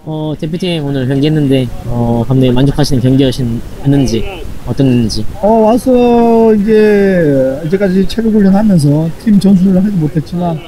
대표팀 오늘 경기했는데, 감독님 만족하시는 경기였는지, 어땠는지. 와서 이제까지 체력 훈련하면서 팀 전술을 하지 못했지만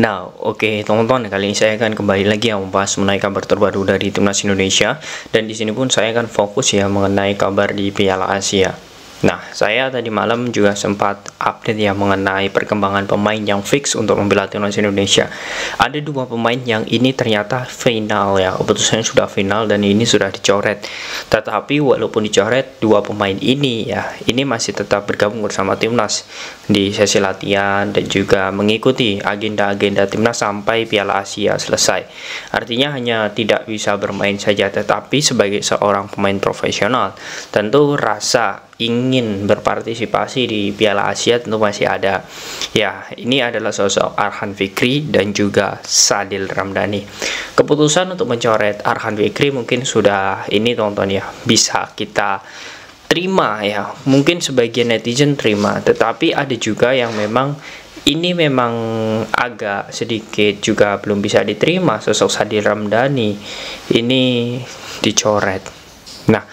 Nah, oke teman-teman, kali ini saya akan kembali lagi yang membahas mengenai kabar terbaru dari timnas Indonesia, dan di sini pun saya akan fokus ya mengenai kabar di Piala Asia. Nah, saya tadi malam juga sempat update ya mengenai perkembangan pemain yang fix untuk membela timnas Indonesia. Ada dua pemain yang ini ternyata final ya, keputusannya sudah final dan ini sudah dicoret. Tetapi walaupun dicoret, dua pemain ini ya, ini masih tetap bergabung bersama timnas di sesi latihan dan juga mengikuti agenda-agenda timnas sampai Piala Asia selesai. Artinya hanya tidak bisa bermain saja, tetapi sebagai seorang pemain profesional tentu rasa ingin berpartisipasi di Piala Asia tentu masih ada. Ya, ini adalah sosok Arhan Fikri dan juga Sadil Ramdhani. Keputusan untuk mencoret Arhan Fikri mungkin sudah ini tonton ya, bisa kita terima ya. Mungkin sebagian netizen terima, tetapi ada juga yang memang ini memang agak sedikit juga belum bisa diterima sosok Sadil Ramdhani ini dicoret. Nah,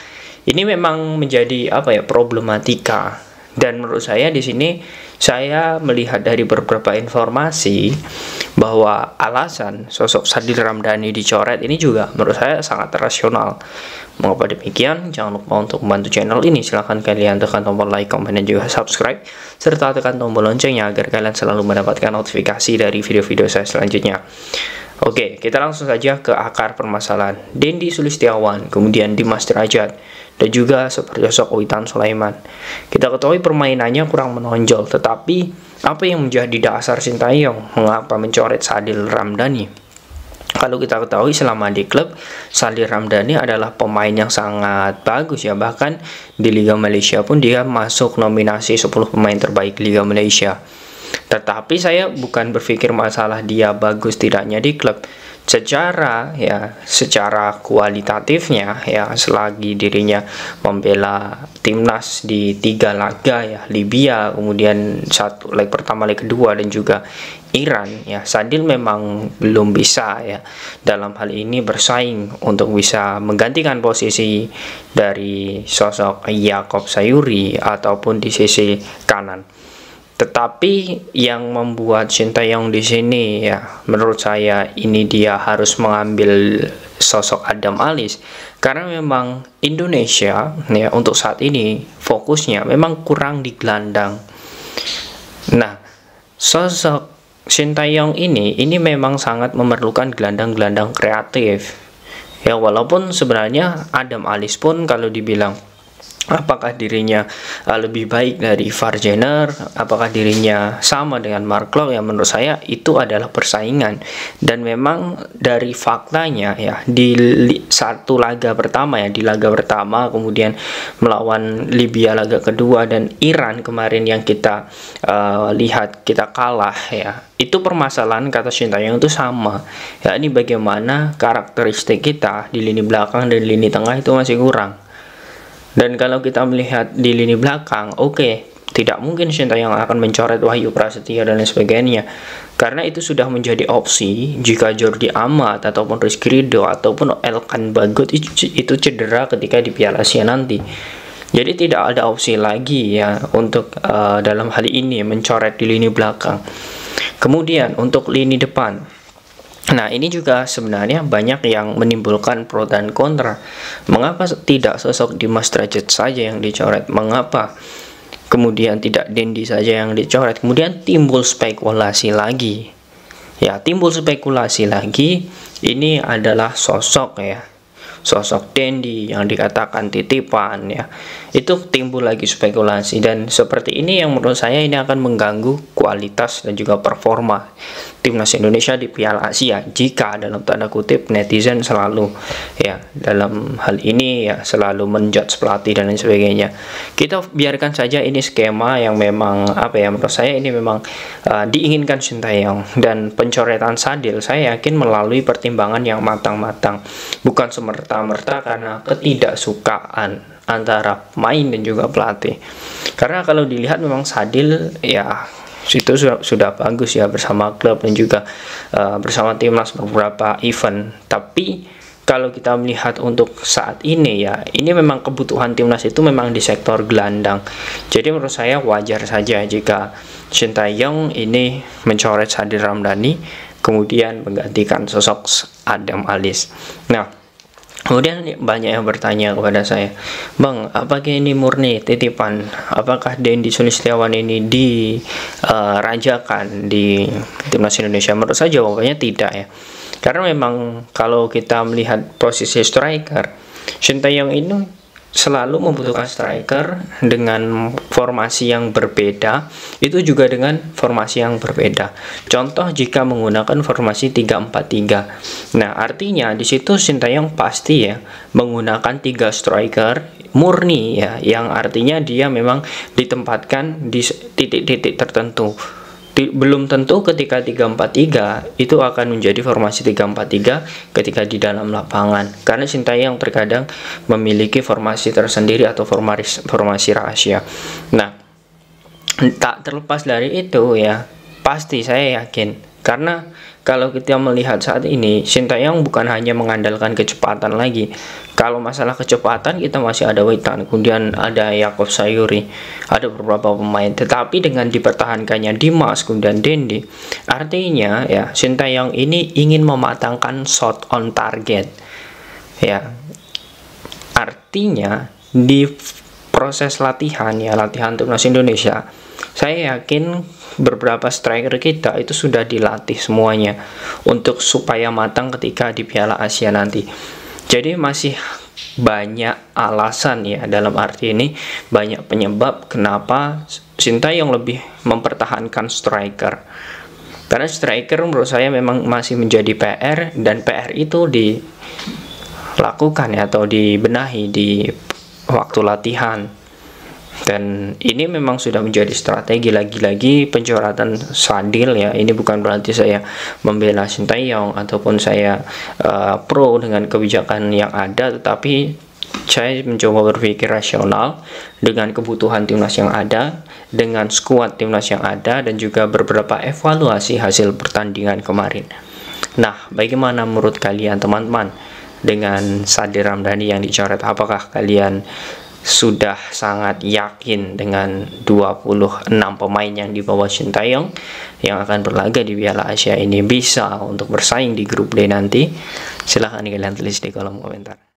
ini memang menjadi apa ya, problematika, dan menurut saya di sini saya melihat dari beberapa informasi bahwa alasan sosok Sadil Ramdhani dicoret ini juga menurut saya sangat rasional. Mengapa demikian? Jangan lupa untuk membantu channel ini, silahkan kalian tekan tombol like, komen, dan juga subscribe, serta tekan tombol loncengnya agar kalian selalu mendapatkan notifikasi dari video-video saya selanjutnya. Oke, kita langsung saja ke akar permasalahan. Dendi Sulistiawan, kemudian Dimas Derajat, dan juga seperti sosok Witan Sulaiman. Kita ketahui permainannya kurang menonjol, tetapi apa yang menjadi dasar Sintayong mengapa mencoret Sadil Ramdhani? Kalau kita ketahui selama di klub, Sadil Ramdhani adalah pemain yang sangat bagus ya, bahkan di Liga Malaysia pun dia masuk nominasi 10 pemain terbaik Liga Malaysia. Tetapi saya bukan berpikir masalah dia bagus tidaknya di klub. Secara kualitatifnya ya, selagi dirinya membela timnas di 3 laga ya, Libya, kemudian leg pertama, leg kedua, dan juga Iran ya, Sadil memang belum bisa ya dalam hal ini bersaing untuk bisa menggantikan posisi dari sosok Yaakob Sayuri ataupun di sisi kanan. Tetapi yang membuat Sintayong di sini ya, menurut saya ini dia harus mengambil sosok Adam Alis, karena memang Indonesia ya untuk saat ini fokusnya memang kurang di gelandang. Nah, sosok Sintayong ini memang sangat memerlukan gelandang-gelandang kreatif. Ya, walaupun sebenarnya Adam Alis pun kalau dibilang apakah dirinya lebih baik dari Varjener, apakah dirinya sama dengan Mark Klok, ya menurut saya itu adalah persaingan. Dan memang dari faktanya ya, di satu laga pertama ya, di laga pertama kemudian melawan Libya laga kedua dan Iran kemarin yang kita lihat kita kalah ya, itu permasalahan kata Sintayong itu sama ya. Ini bagaimana karakteristik kita di lini belakang dan lini tengah itu masih kurang. Dan kalau kita melihat di lini belakang, tidak mungkin Sintayong akan mencoret Wahyu Prasetyo dan lain sebagainya, karena itu sudah menjadi opsi jika Jordi Amat ataupun Rizky Ridho ataupun Elkan Bagot itu cedera ketika di Piala Asia nanti. Jadi tidak ada opsi lagi ya untuk dalam hal ini mencoret di lini belakang. Kemudian untuk lini depan, nah ini juga sebenarnya banyak yang menimbulkan pro dan kontra. Mengapa tidak sosok Dimas Derajat saja yang dicoret? Mengapa kemudian tidak Dendi saja yang dicoret? Kemudian timbul spekulasi lagi. Ya, timbul spekulasi lagi. Ini adalah sosok Dendi yang dikatakan titipan ya. Itu timbul lagi spekulasi, dan seperti ini yang menurut saya ini akan mengganggu kualitas dan juga performa timnas Indonesia di Piala Asia jika dalam tanda kutip netizen selalu ya dalam hal ini ya selalu menjudge pelatih dan lain sebagainya. Kita biarkan saja ini skema yang memang menurut saya ini memang diinginkan Sintayong, dan pencoretan Sadil saya yakin melalui pertimbangan yang matang-matang, bukan semerta-merta karena ketidaksukaan antara pemain dan juga pelatih. Karena kalau dilihat memang Sadil ya itu sudah bagus ya bersama klub dan juga bersama timnas beberapa event. Tapi kalau kita melihat untuk saat ini ya, ini memang kebutuhan timnas itu memang di sektor gelandang. Jadi menurut saya wajar saja jika Shin Tae-yong ini mencoret Sadil Ramdhani kemudian menggantikan sosok Adam Alis. Nah, kemudian banyak yang bertanya kepada saya, Bang, apakah ini murni titipan? Apakah Dendi Sulistiawan ini dirajakan di timnas Indonesia? Menurut saya jawabannya tidak ya. Karena memang kalau kita melihat posisi striker, Shin Tae-yong ini selalu membutuhkan striker dengan formasi yang berbeda, itu juga dengan formasi yang berbeda. Contoh jika menggunakan formasi 3-4-3. Nah, artinya di situ Shin Tae-yong pasti ya menggunakan 3 striker murni ya, yang artinya dia memang ditempatkan di titik-titik tertentu. Belum tentu ketika 3-4-3 itu akan menjadi formasi 3-4-3 ketika di dalam lapangan, karena Shin Tae-yong terkadang memiliki formasi tersendiri atau formasi rahasia. Nah, tak terlepas dari itu ya, pasti saya yakin, karena kalau kita melihat saat ini Shin Tae-yong bukan hanya mengandalkan kecepatan lagi. Kalau masalah kecepatan kita masih ada Witan, kemudian ada Yaakob Sayuri, ada beberapa pemain. Tetapi dengan dipertahankannya Dimas kemudian Dendi, artinya ya Shin Tae-yong ini ingin mematangkan shot on target. Ya, artinya di proses latihan ya, latihan timnas Indonesia, saya yakin beberapa striker kita itu sudah dilatih semuanya untuk supaya matang ketika di Piala Asia nanti. Jadi masih banyak alasan ya, dalam arti ini banyak penyebab kenapa Shin Tae-yong lebih mempertahankan striker. Karena striker menurut saya memang masih menjadi PR, dan PR itu dilakukan ya, atau dibenahi di waktu latihan. Dan ini memang sudah menjadi strategi. Lagi-lagi pencoretan Sadil ya, ini bukan berarti saya membela Shin Tae-yong ataupun saya pro dengan kebijakan yang ada, tetapi saya mencoba berpikir rasional dengan kebutuhan timnas yang ada, dengan skuad timnas yang ada, dan juga beberapa evaluasi hasil pertandingan kemarin. Nah, bagaimana menurut kalian teman-teman dengan Sadil Ramdhani yang dicoret? Apakah kalian sudah sangat yakin dengan 26 pemain yang dibawa Shin Tae-yong yang akan berlaga di Piala Asia ini bisa untuk bersaing di grup D nanti? Silahkan kalian tulis di kolom komentar.